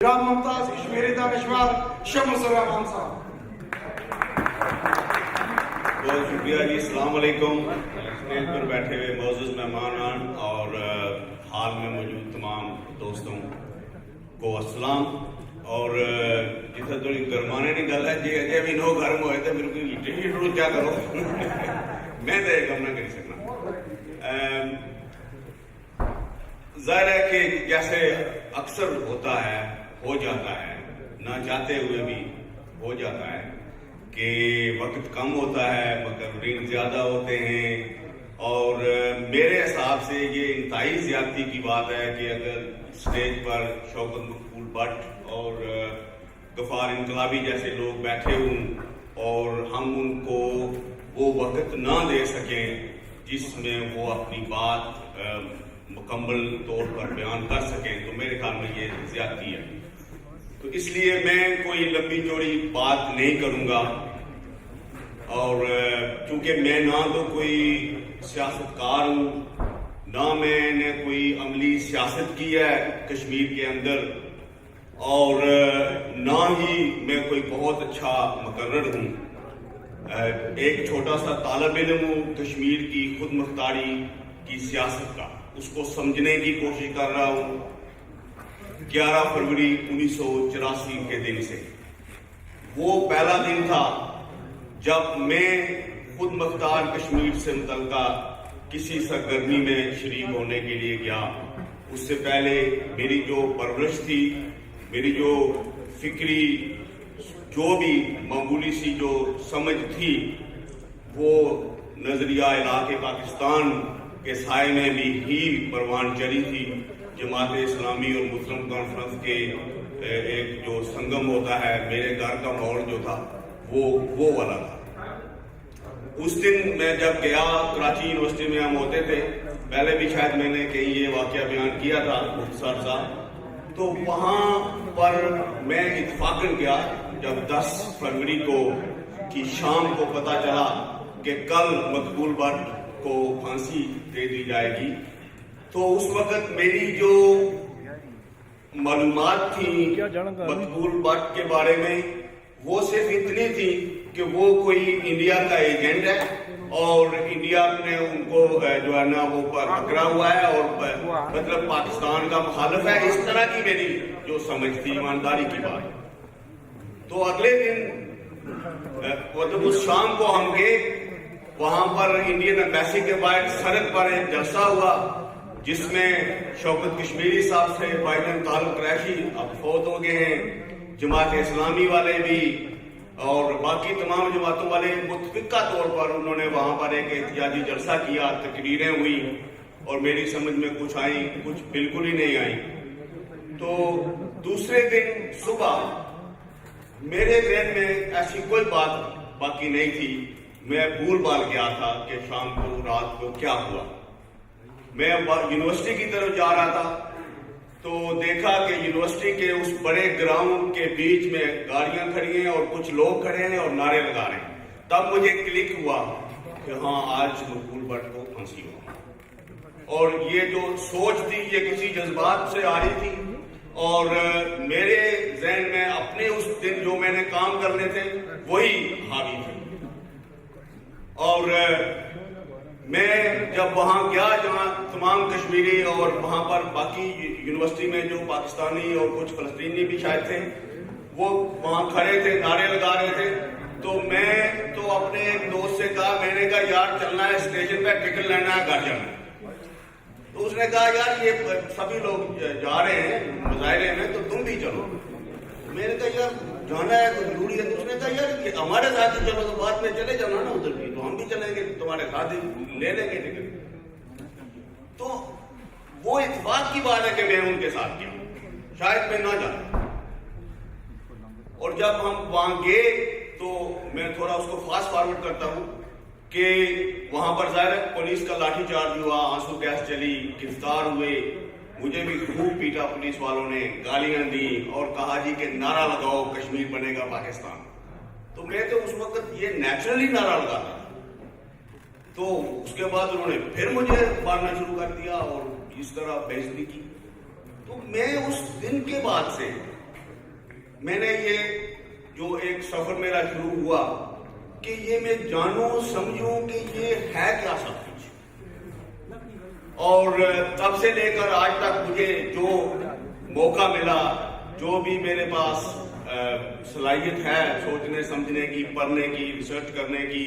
جناب ممتاز کشمیری دانشور شمس الرحمان صاحب. بہت شکریہ جی. السلام علیکم. اسٹیج پر بیٹھے ہوئے معزز مہمانان اور ہال میں موجود تمام دوستوں کو السلام. اور جتنا تھوڑی گرمانے کی گل ہے جی اجے بھی نو گرم ہوئے تو بالکل ٹکٹ رو کیا کرو میں تو یہ کم نہ کر سکنا. ظاہر ہے کہ جیسے اکثر ہوتا ہے ہو جاتا ہے نہ چاہتے ہوئے بھی ہو جاتا ہے کہ وقت کم ہوتا ہے مقررین زیادہ ہوتے ہیں. اور میرے حساب سے یہ انتہائی زیادتی کی بات ہے کہ اگر stage per Shaukat Maqbool but اور غفار انقلابی جیسے لوگ بیٹھے ہوں اور ہم ان کو وہ وقت نہ دے سکیں جس میں وہ اپنی بات مکمل طور پر بیان کر سکیں تو میرے خیال میں یہ زیادتی ہے. تو اس لیے میں کوئی لمبی چوڑی بات نہیں کروں گا. اور چونکہ میں نہ تو کوئی سیاستکار ہوں نہ میں نے کوئی عملی سیاست کی ہے کشمیر کے اندر اور نہ ہی میں کوئی بہت اچھا مقرر ہوں. ایک چھوٹا سا طالب علم ہوں کشمیر کی خود مختاری کی سیاست کا. اس کو سمجھنے کی کوشش کر رہا ہوں 11 فروری 1984 کے دن سے. وہ پہلا دن تھا جب میں خود مختار کشمیر سے متعلقہ کسی سرگرمی میں شریک ہونے کے لیے گیا. اس سے پہلے میری جو پرورش تھی میری جو فکری جو بھی معمولی سی جو سمجھ تھی وہ نظریہ علاقے پاکستان کے سائے میں بھی ہی پروان چڑھی تھی. جماعت اسلامی اور مسلم کانفرنس کے ایک جو سنگم ہوتا ہے میرے گھر کا ماحول جو تھا وہ والا تھا. اس دن میں جب گیا کراچی یونیورسٹی میں ہم ہوتے تھے پہلے بھی شاید میں نے کہیں یہ واقعہ بیان کیا تھا مختصر سا. تو وہاں پر میں اتفاقاً گیا جب 10 فروری کو کی شام کو پتہ چلا کہ کل مقبول بٹ کو پھانسی دے دی جائے گی. تو اس وقت میری جو معلومات تھی مقبول بٹ کے بارے میں وہ صرف اتنی تھی کہ وہ کوئی انڈیا کا ایجنٹ ہے اور انڈیا نے ان کو جو ہے نا وہ پکڑا ہوا ہے اور مطلب پاکستان کا مخالف ہے. اس طرح کی میری جو سمجھ تھی ایمانداری کی بات. تو اگلے دن مطلب اس شام کو ہم گئے وہاں پر انڈین ایمبیسی کے باہر سڑک پر ایک جلسہ ہوا جس میں شوکت کشمیری صاحب سے بھائی جان تعلق قریشی اب فوت ہو گئے ہیں جماعت اسلامی والے بھی اور باقی تمام جماعتوں والے متفقہ طور پر انہوں نے وہاں پر ایک احتجاجی جلسہ کیا. تقریریں ہوئی اور میری سمجھ میں کچھ آئیں کچھ بالکل ہی نہیں آئیں. تو دوسرے دن صبح میرے ذہن میں ایسی کوئی بات باقی نہیں تھی. میں بھول بھال گیا تھا کہ شام کو رات کو کیا ہوا. میں یونیورسٹی کی طرف جا رہا تھا تو دیکھا کہ یونیورسٹی کے اس بڑے گراؤنڈ کے بیچ میں گاڑیاں کھڑی ہیں اور کچھ لوگ کھڑے ہیں اور نعرے لگا رہے ہیں. تب مجھے کلک ہوا کہ ہاں آج مقبول بٹ کو پھانسی ہوا. اور یہ جو سوچ تھی یہ کسی جذبات سے آ رہی تھی اور میرے ذہن میں اپنے اس دن جو میں نے کام کرنے تھے وہی حاوی تھے. اور میں جب وہاں گیا جہاں تمام کشمیری اور وہاں پر باقی یونیورسٹی میں جو پاکستانی اور کچھ فلسطینی بھی شاید تھے وہ وہاں کھڑے تھے نعرے لگا رہے تھے. تو میں تو اپنے ایک دوست سے کہا میں نے کہا یار چلنا ہے اسٹیشن پہ ٹکٹ لینا ہے گھر جانا ہے. تو اس نے کہا یار یہ سبھی لوگ جا رہے ہیں مظاہرے میں تو تم بھی چلو. میں نے کہا یار جانا ہے تو ضروری ہے. تو اس نے کہا یار ہمارے ساتھ ہی چلو تو بعد میں چلے جانا نا ادھر بھی تو ہم بھی چلیں گے تمہارے ساتھ ہی لے لیں گے ٹکٹ. تو وہ اتفاق کی بات ہے کہ میں ان کے ساتھ گیا شاید میں نہ جاتا. اور جب ہم وہاں گئے تو میں تھوڑا اس کو فاسٹ فارورڈ کرتا ہوں کہ وہاں پر ظاہر پولیس کا لاٹھی چارج ہوا آنسو گیس چلی گرفتار ہوئے. مجھے بھی خوب پیٹا پولیس والوں نے گالیاں دی اور کہا جی کہ نعرہ لگاؤ کشمیر بنے گا پاکستان. تو میں تو اس وقت یہ نیچرلی نعرہ لگاتا تھا. تو اس کے بعد انہوں نے پھر مجھے مارنا شروع کر دیا اور اس طرح بےعزتی کی. تو میں اس دن کے بعد سے میں نے یہ جو ایک سفر میرا شروع ہوا کہ یہ میں جانوں سمجھوں کہ یہ ہے کیا سب کچھ، اور تب سے لے کر آج تک مجھے جو موقع ملا، جو بھی میرے پاس صلاحیت ہے سوچنے سمجھنے کی، پڑھنے کی، ریسرچ کرنے کی،